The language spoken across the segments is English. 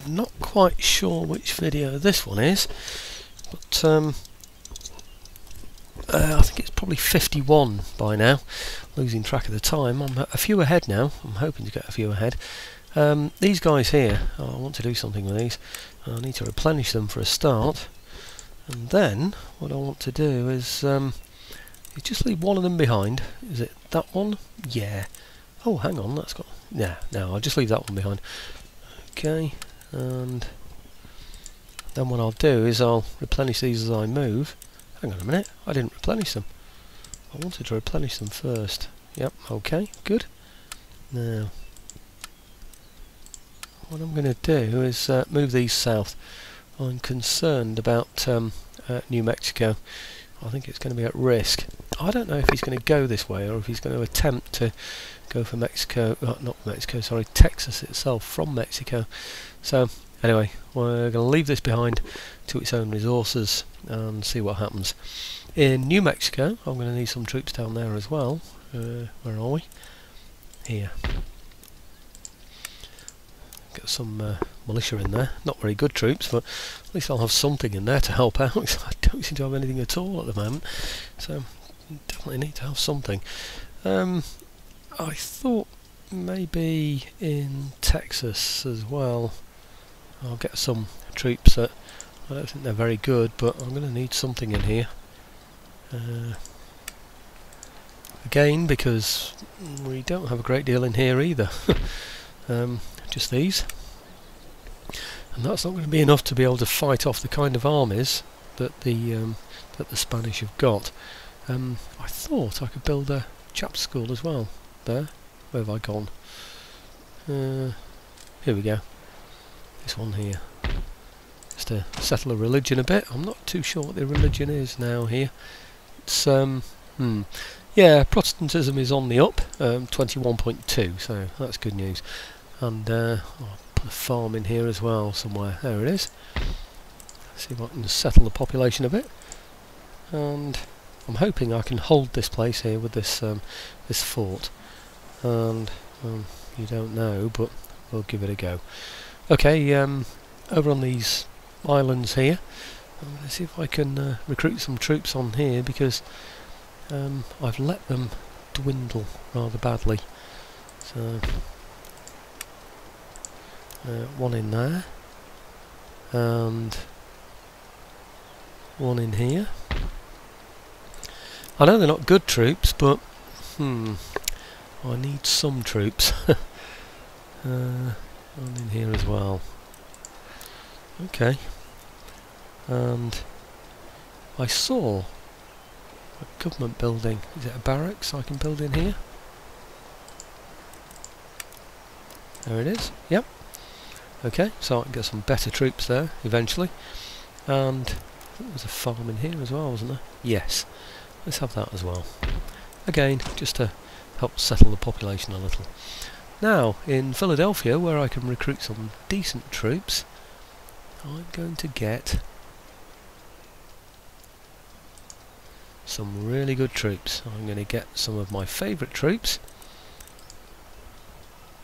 not quite sure which video this one is, but I think it's probably 51 by now. Losing track of the time. I'm a few ahead now. I'm hoping to get a few ahead. These guys here, I want to do something with these. I need to replenish them for a start, and then what I want to do is just leave one of them behind. Is it that one? Yeah. Oh, hang on, that's got... Yeah, no, I'll just leave that one behind. Okay, and then what I'll do is I'll replenish these as I move. Hang on a minute, I didn't replenish them. I wanted to replenish them first. Yep, okay, good. Now, what I'm going to do is move these south. I'm concerned about New Mexico. I think it's going to be at risk. I don't know if he's going to go this way or if he's going to attempt to go for Mexico, not Mexico, sorry, Texas itself from Mexico. So anyway, we're going to leave this behind to its own resources and see what happens. In New Mexico, I'm going to need some troops down there as well. Where are we? Here. Get some militia in there. Not very good troops, but at least I'll have something in there to help out. I don't seem to have anything at all at the moment, so definitely need to have something. I thought maybe in Texas as well I'll get some troops that I don't think they're very good, but I'm going to need something in here. Again, because we don't have a great deal in here either. Just these, and that's not going to be enough to be able to fight off the kind of armies that the Spanish have got. I thought I could build a chapter school as well. There, where have I gone? Here we go. This one here, just to settle a religion a bit. I'm not too sure what the religion is now here. It's yeah, Protestantism is on the up, 21.2, so that's good news. And I'll put a farm in here as well somewhere. There it is. See if I can settle the population a bit. And I'm hoping I can hold this place here with this this fort. And you don't know, but we'll give it a go. Okay, over on these islands here, I'm going to see if I can recruit some troops on here, because I've let them dwindle rather badly. So one in there, and one in here. I know they're not good troops, but I need some troops. One in here as well. Okay, and I saw a government building. Is it a barracks I can build in here? There it is. Yep. Okay, so I can get some better troops there eventually. And there was a farm in here as well, wasn't there? Yes. Let's have that as well. Again, just to help settle the population a little. Now, in Philadelphia, where I can recruit some decent troops, I'm going to get some really good troops. I'm going to get some of my favourite troops.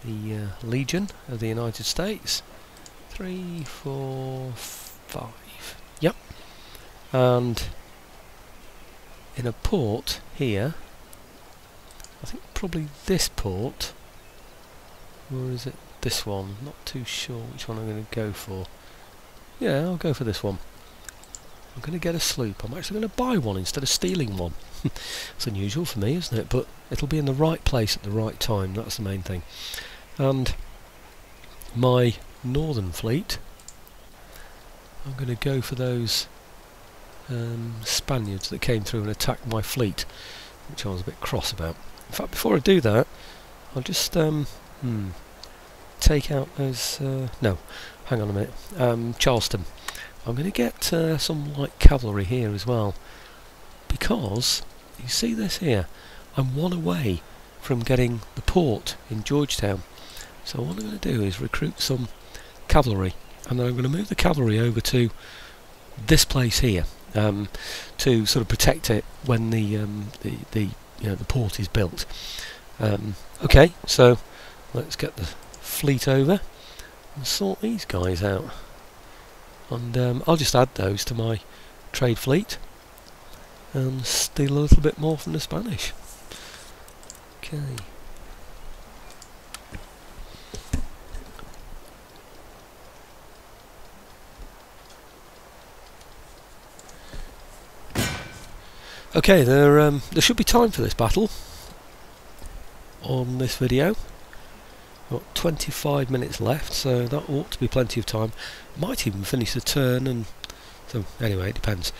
The Legion of the United States. 3, 4, 5. Yep. And in a port here, I think probably this port, or is it this one? Not too sure which one I'm going to go for. Yeah, I'll go for this one. I'm going to get a sloop. I'm actually going to buy one instead of stealing one. It's unusual for me, isn't it? But it'll be in the right place at the right time. That's the main thing. And my northern fleet, I'm going to go for those Spaniards that came through and attacked my fleet, which I was a bit cross about. In fact, before I do that, I'll just take out those... no, hang on a minute. Charleston. I'm going to get some light cavalry here as well, because you see this here, I'm one away from getting the port in Georgetown. So what I'm going to do is recruit some cavalry, and then I'm going to move the cavalry over to this place here to sort of protect it when the port is built. Okay, so let's get the fleet over. and sort these guys out. And I'll just add those to my trade fleet and steal a little bit more from the Spanish. Okay. Okay, there should be time for this battle on this video. Got 25 minutes left, so that ought to be plenty of time. Might even finish the turn, and so anyway, it depends.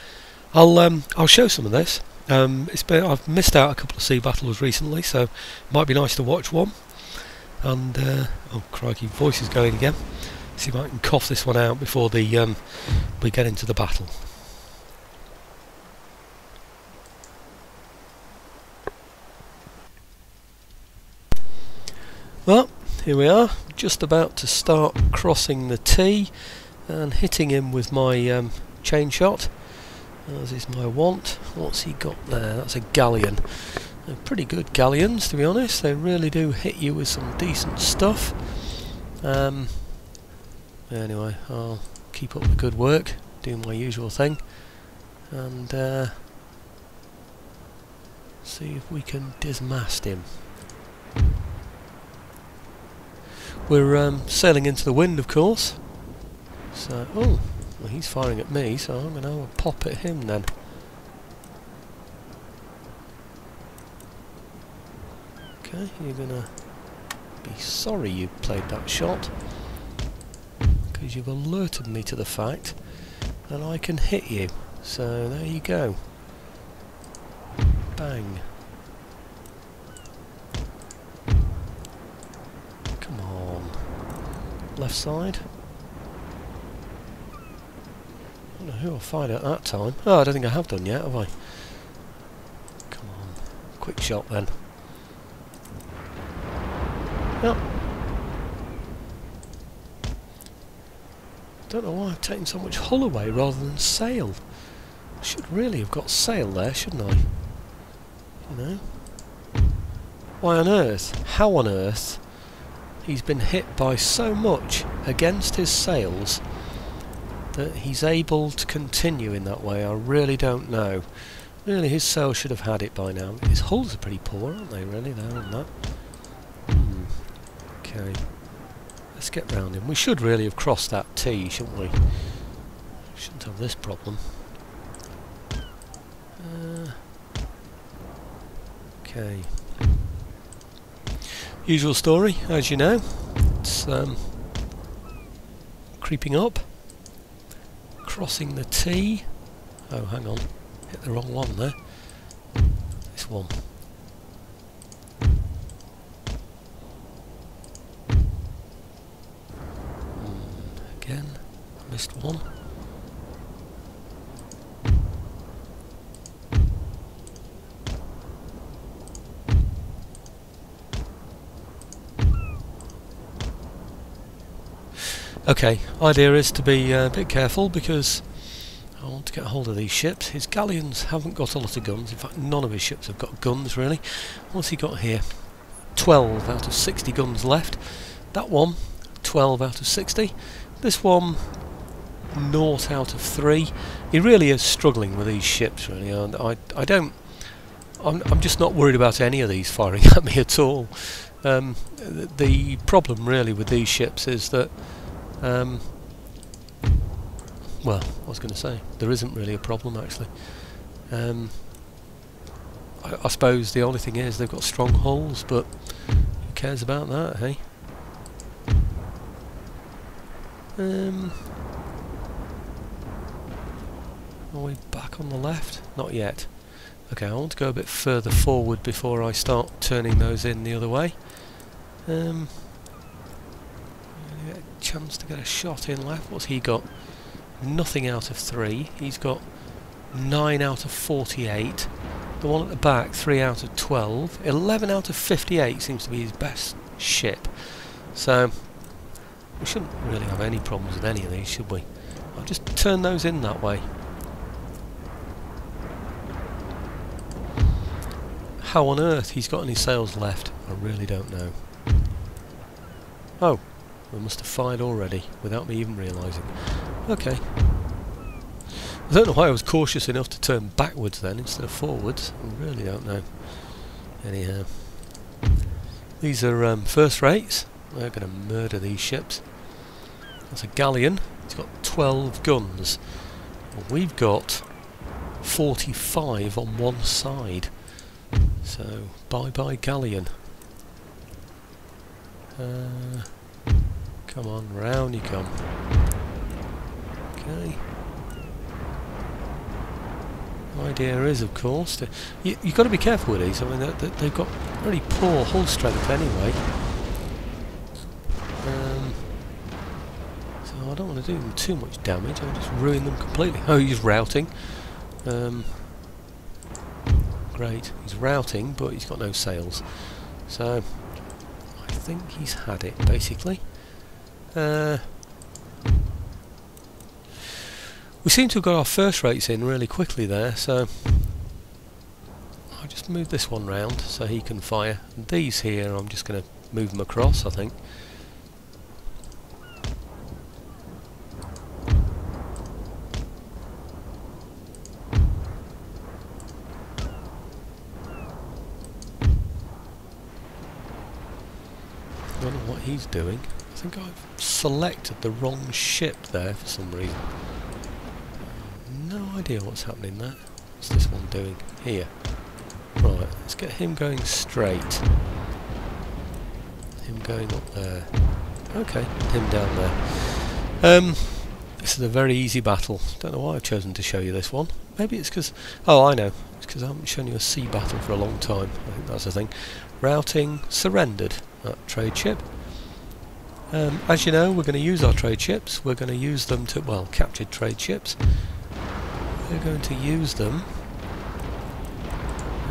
I'll show some of this. I've missed out a couple of sea battles recently, so it might be nice to watch one. And oh crikey, voice is going again. See if I can cough this one out before we get into the battle. Well, here we are, just about to start crossing the T and hitting him with my chain shot, as is my wont. What's he got there? That's a galleon. They're pretty good galleons, to be honest. They really do hit you with some decent stuff. Anyway, I'll keep up the good work, do my usual thing, and see if we can dismast him. We're sailing into the wind, of course. So, oh, well, he's firing at me, so I'm going to have a pop at him then. Okay, you're going to be sorry you played that shot, because you've alerted me to the fact that I can hit you. So there you go. Bang. Left side. I don't know who I fired at that time. Oh, I don't think I have done yet, have I? Come on. Quick shot then. Yep. Don't know why I've taken so much hull away rather than sail. I should really have got sail there, shouldn't I? You know? Why on earth? How on earth? He's been hit by so much against his sails that he's able to continue in that way. I really don't know. Really, his sails should have had it by now. His hulls are pretty poor, aren't they, really, there on that? Okay. Let's get round him. We should really have crossed that T, shouldn't we? Shouldn't have this problem. Okay. Usual story, as you know. It's creeping up, crossing the T. Oh, hang on, hit the wrong one there. This one. Again, missed one. Okay, idea is to be a bit careful because I want to get hold of these ships. His galleons haven't got a lot of guns. In fact, none of his ships have got guns really. What's he got here? 12 out of 60 guns left. That one, 12 out of 60. This one, 0 out of 3. He really is struggling with these ships really, and I'm just not worried about any of these firing at me at all. The problem really with these ships is that well, I was going to say, there isn't really a problem actually. I suppose the only thing is they've got strong hulls, but who cares about that, hey? Are we back on the left? Not yet. Okay, I want to go a bit further forward before I start turning those in the other way. Get a chance to get a shot in left. What's he got? Nothing out of 3. He's got 9 out of 48. The one at the back, 3 out of 12. 11 out of 58 seems to be his best ship. So we shouldn't really have any problems with any of these, should we? I'll just turn those in that way. How on earth he's got any sails left, I really don't know. Oh, They must have fired already, without me even realising. Okay. I don't know why I was cautious enough to turn backwards then, instead of forwards. I really don't know. Anyhow. These are first rates. They're going to murder these ships. That's a galleon. It's got 12 guns. Well, we've got 45 on one side. So, bye-bye galleon. Come on, round you come. Okay. The idea is, of course, you've got to be careful with these. I mean, they've got very poor hull strength anyway. So I don't want to do them too much damage. I'll just ruin them completely. Oh, he's routing. Great. He's routing, but he's got no sails. So I think he's had it, basically. We seem to have got our first rates in really quickly there, so I'll just move this one round so he can fire. And these here, I'm just going to move them across, I think. I don't know what he's doing. I think I've selected the wrong ship there for some reason. No idea what's happening there. What's this one doing? Here. Right, let's get him going straight. Him going up there. Okay, him down there. This is a very easy battle. Don't know why I've chosen to show you this one. Maybe it's because... Oh, I know. It's because I haven't shown you a sea battle for a long time. I think that's the thing. Routing surrendered. That trade ship. As you know, we're going to use our trade ships. We're going to use them to... Well, captured trade ships. We're going to use them.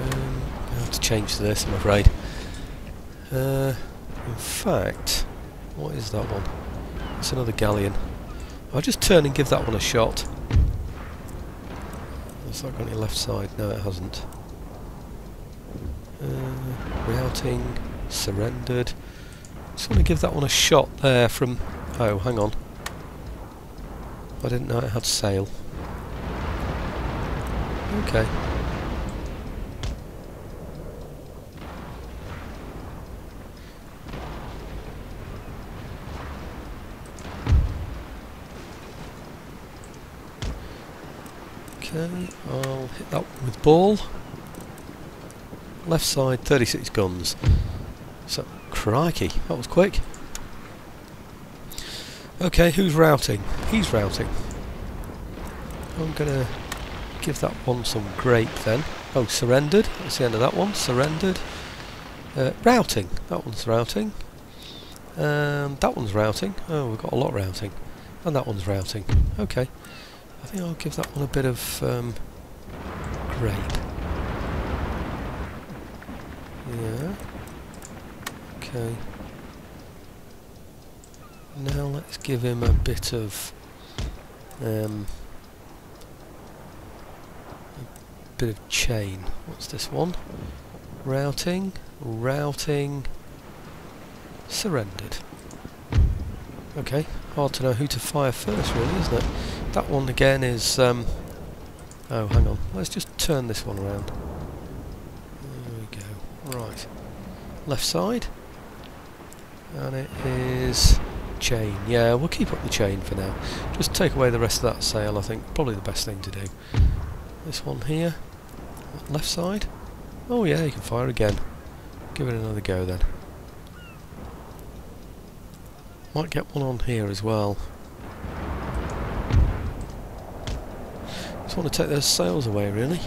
I have to change to this, I'm afraid. In fact, what is that one? It's another galleon. I'll just turn and give that one a shot. Has that got any left side? No, it hasn't. Routing, surrendered. Just want to give that one a shot there from... Oh, hang on. I didn't know it had sail. Okay. Okay, I'll hit that one with ball. Left side, 36 guns. So, crikey, that was quick. Okay, who's routing? He's routing. I'm gonna give that one some grape then. Oh, surrendered. That's the end of that one. Surrendered. Routing. That one's routing. That one's routing. Oh, we've got a lot routing. And that one's routing. Okay. I think I'll give that one a bit of grape. Yeah. Okay. Now let's give him a bit of chain. What's this one? Routing, routing, surrendered. Okay, hard to know who to fire first really, isn't it? That one again is oh, hang on, let's just turn this one around. There we go. Right. Left side. And it is chain. Yeah, we'll keep up the chain for now. Just take away the rest of that sail, I think. Probably the best thing to do. This one here. Left side. Oh yeah, you can fire again. Give it another go then. Might get one on here as well. Just want to take those sails away really.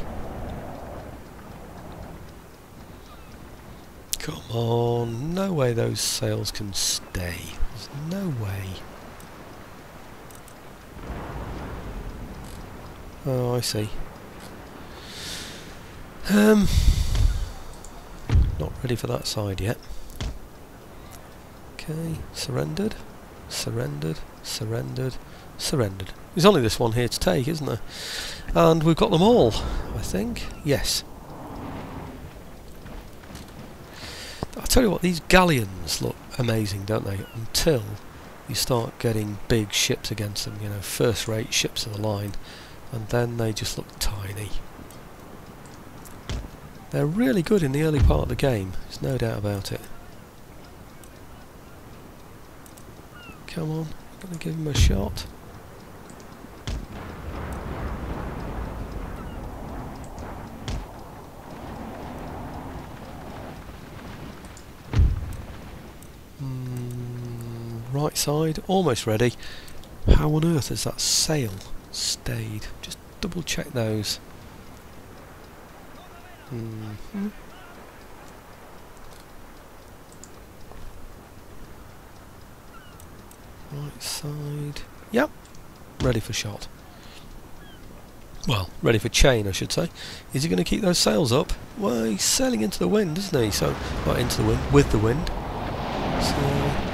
Come on, no way those sails can stay. There's no way. Oh, I see. Not ready for that side yet. Okay, surrendered, surrendered, surrendered, surrendered. There's only this one here to take, isn't there? And we've got them all, I think. Yes. I'll tell you what, these galleons look amazing, don't they? Until you start getting big ships against them, you know, first-rate ships of the line, and then they just look tiny. They're really good in the early part of the game, there's no doubt about it. Come on, I'm going to give him a shot. Right side, almost ready. How on earth has that sail stayed? Just double check those. Right side. Yep. Ready for shot. Well, ready for chain, I should say. Is he going to keep those sails up? Well, he's sailing into the wind, isn't he? So, not into the wind, with the wind. So,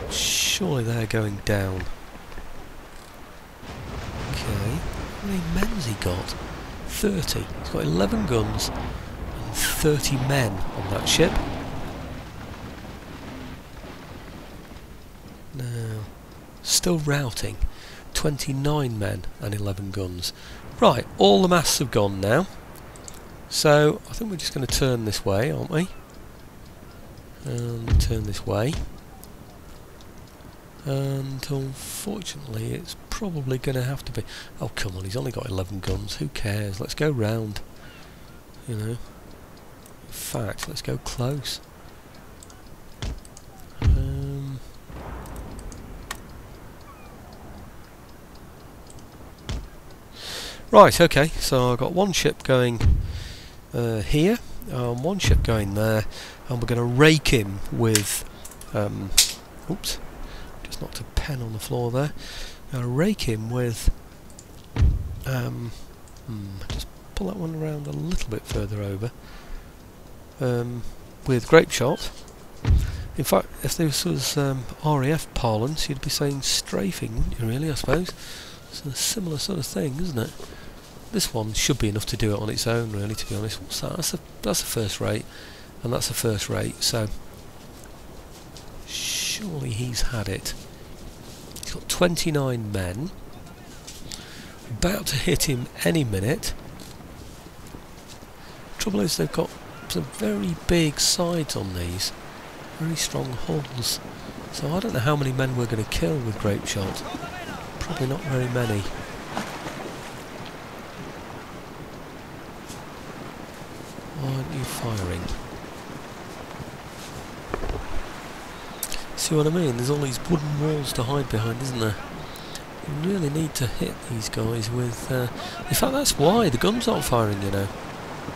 surely they're going down. Okay. How many men's he got? 30. He's got 11 guns and 30 men on that ship. Now, still routing. 29 men and 11 guns. Right, all the masts have gone now. So, I think we're just going to turn this way, aren't we? And turn this way. And unfortunately it's probably going to have to be... Oh come on, he's only got 11 guns, who cares? Let's go round, you know. In fact, let's go close. Right, okay, so I've got one ship going here, one ship going there, and we're going to rake him with... oops. Just knocked a pen on the floor there. I'm going to rake him with... just pull that one around a little bit further over. With grape shot. In fact, if this was RAF parlance, you'd be saying strafing, wouldn't you really, I suppose? It's a similar sort of thing, isn't it? This one should be enough to do it on its own, really, to be honest. What's that? That's a first rate, and that's a first rate, so... Surely he's had it. He's got 29 men. About to hit him any minute. Trouble is they've got some very big sides on these. Very strong hulls. So I don't know how many men we're going to kill with grape shot. Probably not very many. Why aren't you firing? See what I mean? There's all these wooden walls to hide behind, isn't there? You really need to hit these guys with... in fact, that's why the guns aren't firing, you know.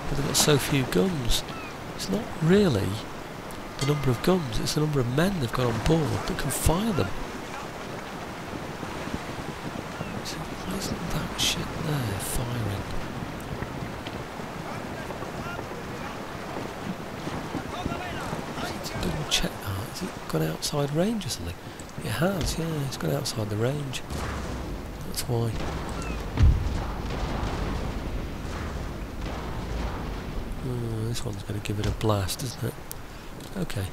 But they've got so few guns. It's not really the number of guns, it's the number of men they've got on board that can fire them. So why isn't that shit there firing? I need to double check that. Has it gone outside range or something? It has, yeah, it's gone outside the range. That's why. This one's going to give it a blast, isn't it? Okay.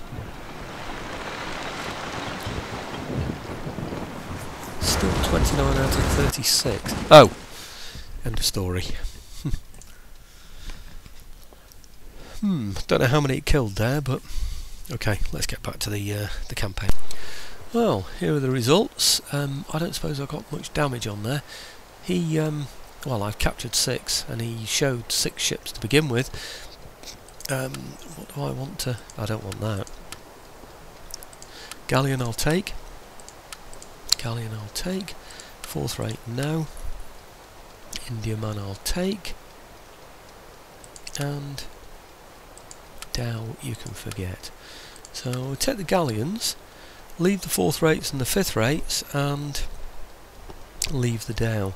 Still 29 out of 36. Oh! End of story. Don't know how many it killed there, but... Okay, let's get back to the campaign. Well, here are the results. I don't suppose I got much damage on there. He, well, I've captured 6, and he showed 6 ships to begin with. What do I want to... I don't want that. Galleon I'll take. Galleon I'll take. 4th rate, no. Indiaman I'll take. And... Dow you can forget. So we'll take the galleons, leave the 4th rates and the 5th rates, and leave the Dow.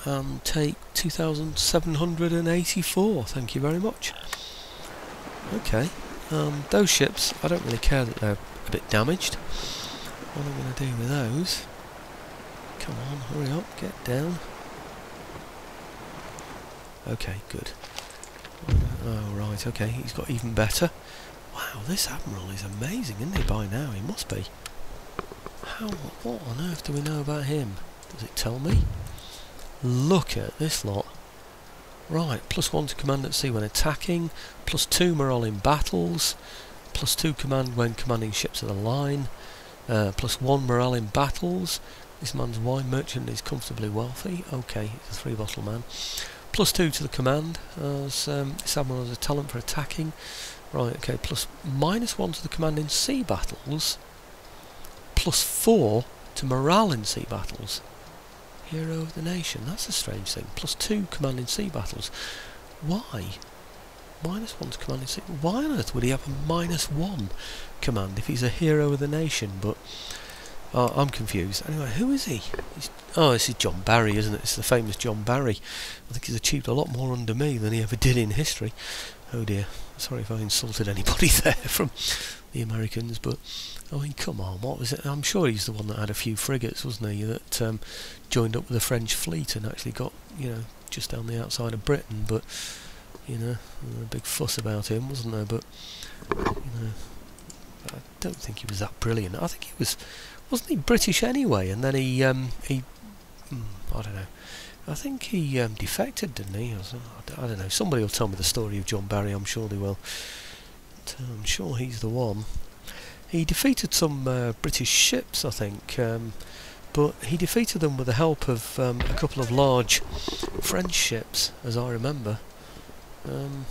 And take 2,784, thank you very much. Okay, those ships, I don't really care that they're a bit damaged. What am I going to do with those? Come on, hurry up, get down. Okay, good. Oh right, okay, he's got even better. Wow, this Admiral is amazing, isn't he, by now? He must be. What on earth do we know about him? Does it tell me? Look at this lot. Right, +1 to command at sea when attacking, +2 morale in battles, +2 command when commanding ships of the line, +1 morale in battles. This man's wine merchant is comfortably wealthy. Okay, he's a 3-bottle man. +2 to the command, as this Admiral has a talent for attacking. Right, okay, -1 to the command in sea battles, +4 to morale in sea battles. Hero of the nation, that's a strange thing. +2 command in sea battles. Why? -1 to command in sea. Why on earth would he have a -1 command if he's a hero of the nation? But I'm confused. Anyway, who is he? This is John Barry, isn't it? It's the famous John Barry. I think he's achieved a lot more under me than he ever did in history. Oh dear. Sorry if I insulted anybody there from the Americans, but I mean, come on, what was it? I'm sure he's the one that had a few frigates, wasn't he? That joined up with the French fleet and actually got, just down the outside of Britain. But a big fuss about him, wasn't there? But I don't think he was that brilliant. I think wasn't he British anyway? And then he I don't know. I think he defected, didn't he? I don't know. Somebody will tell me the story of John Barry. I'm sure they will. But, I'm sure he's the one. He defeated some British ships, I think, but he defeated them with the help of a couple of large French ships, as I remember. Anyway,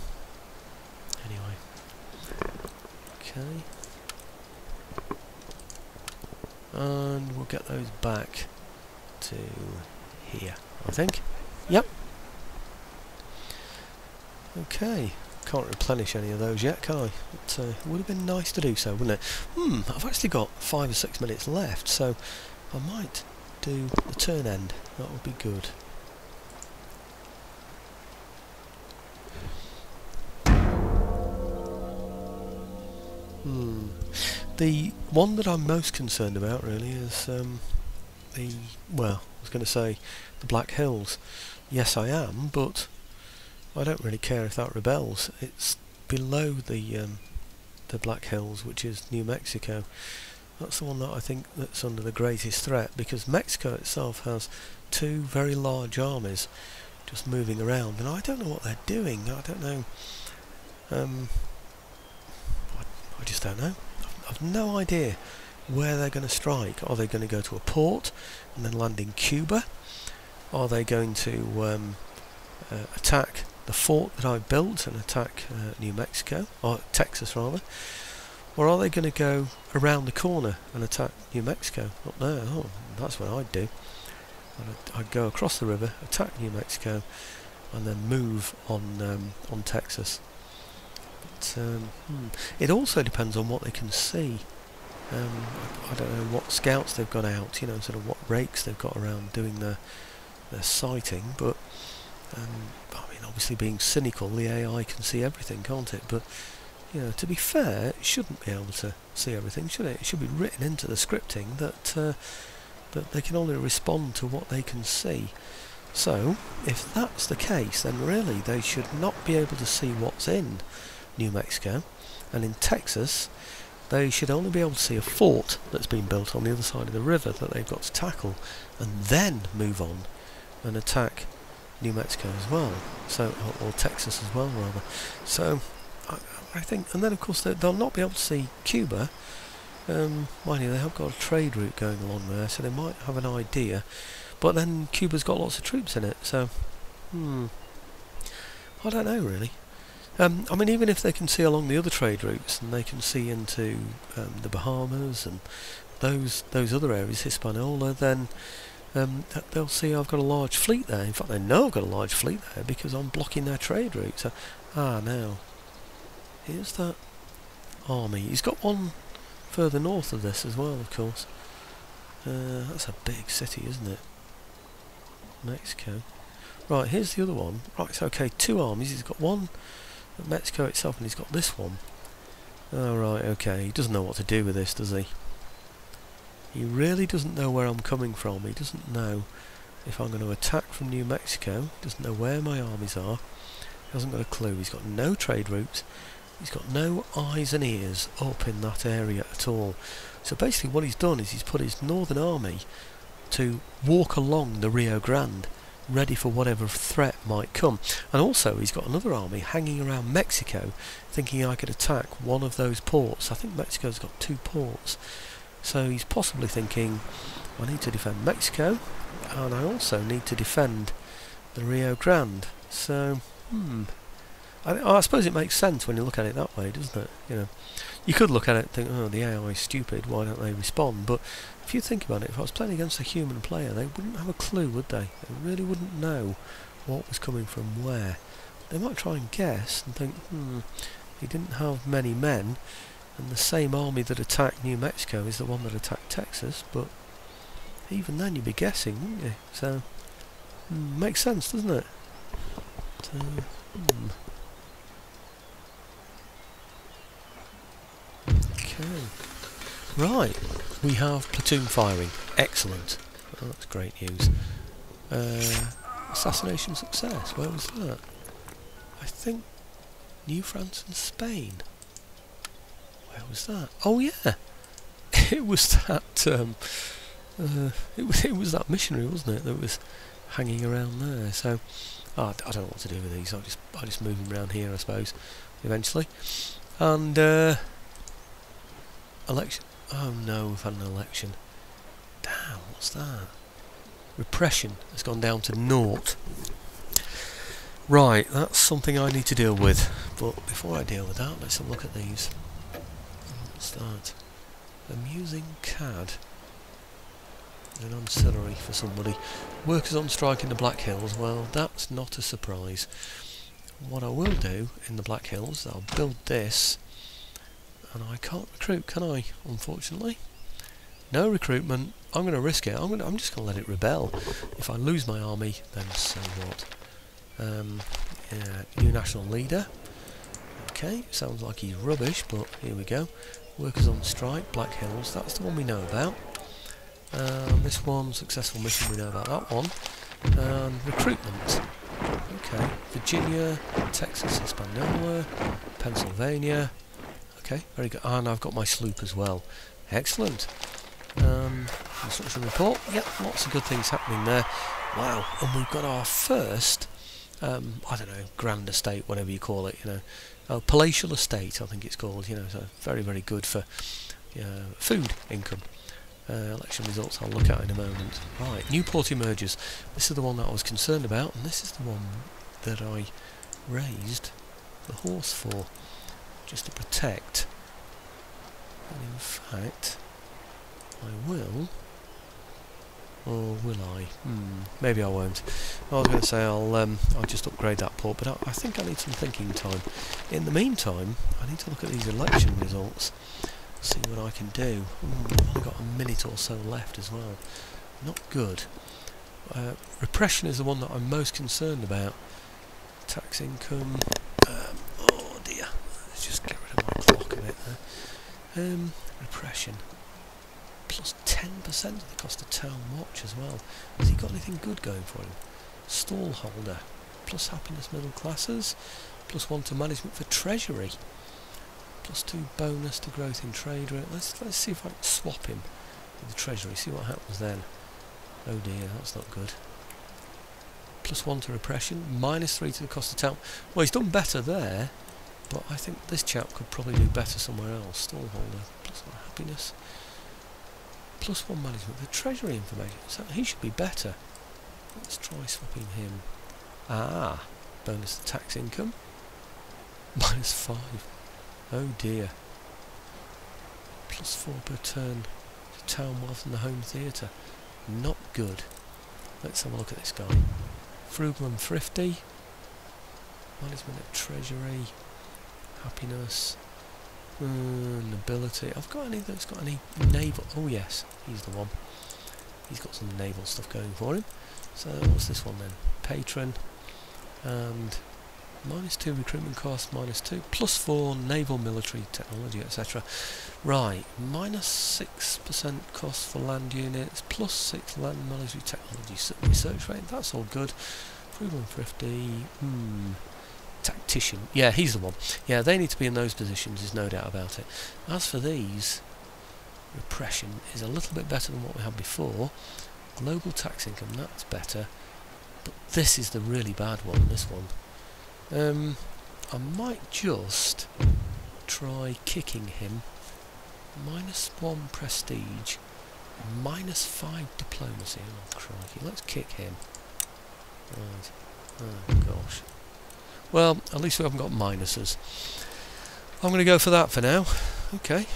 okay, and we'll get those back to here, I think. Yep. Okay. Can't replenish any of those yet, can I? It would have been nice to do so, wouldn't it? I've actually got 5 or 6 minutes left, so I might do the turn end. That would be good. The one that I'm most concerned about really is I was going to say the Black Hills. Yes, I am, but I don't really care if that rebels. It's below the Black Hills, which is New Mexico. That's the one that I think that's under the greatest threat, because Mexico itself has 2 very large armies just moving around, and I don't know what they're doing. I don't know. I just don't know. I've no idea where they're going to strike. Are they going to go to a port and then land in Cuba? Are they going to attack the fort that I built and attack New Mexico, or Texas rather? Or are they going to go around the corner and attack New Mexico up there? Oh, that's what I'd do. I'd go across the river, attack New Mexico, and then move on Texas. But, it also depends on what they can see. I don't know what scouts they've got out, sort of what rakes they've got around doing their sighting, but I mean, obviously being cynical, the AI can see everything, can't it? But to be fair, it shouldn't be able to see everything, should it? It should be written into the scripting that they can only respond to what they can see. So, if that's the case, then really they should not be able to see what's in New Mexico, and in Texas they should only be able to see a fort that's been built on the other side of the river that they've got to tackle, and then move on and attack New Mexico as well, so or Texas as well rather. So I think, and then of course they'll not be able to see Cuba. Mind you, they have got a trade route going along there, so they might have an idea, but then Cuba's got lots of troops in it, so I don't know really. I mean, even if they can see along the other trade routes and they can see into the Bahamas and those other areas, Hispaniola, then they'll see I've got a large fleet there. In fact, they know I've got a large fleet there because I'm blocking their trade route. So, now, here's that army. He's got one further north of this as well, of course. That's a big city, isn't it? Mexico. Right, here's the other one. Right, so okay, 2 armies. He's got one at Mexico itself, and he's got this one. Oh, right, okay. He doesn't know what to do with this, does he? He really doesn't know where I'm coming from. He doesn't know if I'm going to attack from New Mexico. He doesn't know where my armies are. He hasn't got a clue. He's got no trade routes, He's got no eyes and ears up in that area at all. So basically what he's done is he's put his Northern Army to walk along the Rio Grande, ready for whatever threat might come. And also he's got another army hanging around Mexico, thinking I could attack one of those ports. I think Mexico's got 2 ports. So he's possibly thinking, I need to defend Mexico, and I also need to defend the Rio Grande. So, I suppose it makes sense when you look at it that way, doesn't it? You know, you could look at it and think, oh, the AI is stupid, why don't they respond? But if you think about it, if I was playing against a human player, they wouldn't have a clue, would they? They really wouldn't know what was coming from where. They might try and guess and think, he didn't have many men, and the same army that attacked New Mexico is the one that attacked Texas, but even then you'd be guessing, wouldn't you? So, makes sense, doesn't it? So, Okay. Right, we have platoon firing. Excellent. Oh, that's great news. Assassination success. Where was that? I think New France and Spain. Where was that? Oh yeah, it was that. It was that missionary, wasn't it? That was hanging around there. So I don't know what to do with these. I just move them around here, I suppose. Eventually, and election. Oh no, we've had an election. Damn, what's that? Repression has gone down to 0. Right, that's something I need to deal with. But before I deal with that, let's have a look at these. What's that? Amusing CAD. An ancillary for somebody. Workers on strike in the Black Hills. Well, that's not a surprise. What I will do in the Black Hills, I'll build this. And I can't recruit, can I? Unfortunately. No recruitment. I'm going to risk it. I'm just going to let it rebel. If I lose my army, then so what? Yeah, new national leader. Okay, sounds like he's rubbish, but here we go. Workers on strike, Black Hills. That's the one we know about. This one, successful mission, we know about that one. Recruitment. Okay, Virginia, Texas, Hispaniola, Pennsylvania. Okay, very good. And I've got my sloop as well. Excellent. Construction report. Yep, lots of good things happening there. Wow, and we've got our first, I don't know, grand estate, whatever you call it, you know. Palatial estate, I think it's called, you know, so very, very good for food income. Election results I'll look at in a moment. Right, Newport emerges. This is the one that I was concerned about, and this is the one that I raised the horse for, just to protect. And in fact, I will, or will I? Maybe I won't. I was going to say I'll just upgrade that port, but I think I need some thinking time. In the meantime, I need to look at these election results. See what I can do. I've only got a minute or so left as well. Not good. Repression is the one that I'm most concerned about. Tax income. Oh dear. Let's just get rid of my clock a bit there. Repression. Plus 10% of the cost of town watch as well. Has he got anything good going for him? Stallholder. Plus happiness middle classes. Plus 1 to management for treasury. Plus 2 bonus to growth in trade rate. Let's see if I can swap him with the treasury. See what happens then. Oh dear, that's not good. Plus 1 to repression. Minus 3 to the cost of town. Well, he's done better there, but I think this chap could probably do better somewhere else. Stallholder. Plus 1 happiness. Plus 1 management for treasury information. So he should be better. Let's try swapping him. Ah, bonus to tax income. Minus 5. Oh dear. Plus 4 per turn to town wealth and the home theatre. Not good. Let's have a look at this guy. Frugal and thrifty. Management of treasury. Happiness. Nobility. I've got any that's got any naval. Oh yes, he's the one. He's got some naval stuff going for him. So what's this one then? Patron. And minus 2 recruitment cost, minus 2, plus 4 naval military technology, etc. Right, minus 6% cost for land units, plus 6 land military technology research rate. That's all good. Frugal and thrifty. tactician. Yeah, he's the one. Yeah, they need to be in those positions, there's no doubt about it. As for these, repression is a little bit better than what we had before. Global tax income, that's better. But this is the really bad one, this one. I might just try kicking him. -1 prestige, -5 diplomacy. Oh crikey, let's kick him. Right. Oh gosh. Well, at least we haven't got minuses. I'm going to go for that for now. Okay.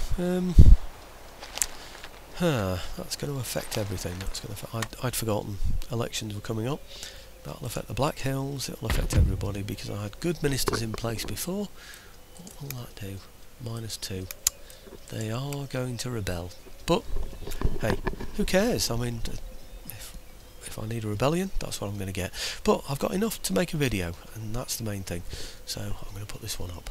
That's going to affect everything. I'd forgotten elections were coming up. That'll affect the Black Hills. It'll affect everybody because I had good ministers in place before. What will that do? -2. They are going to rebel. But hey, who cares? I mean, if I need a rebellion, that's what I'm going to get. But I've got enough to make a video, and that's the main thing. So I'm going to put this one up.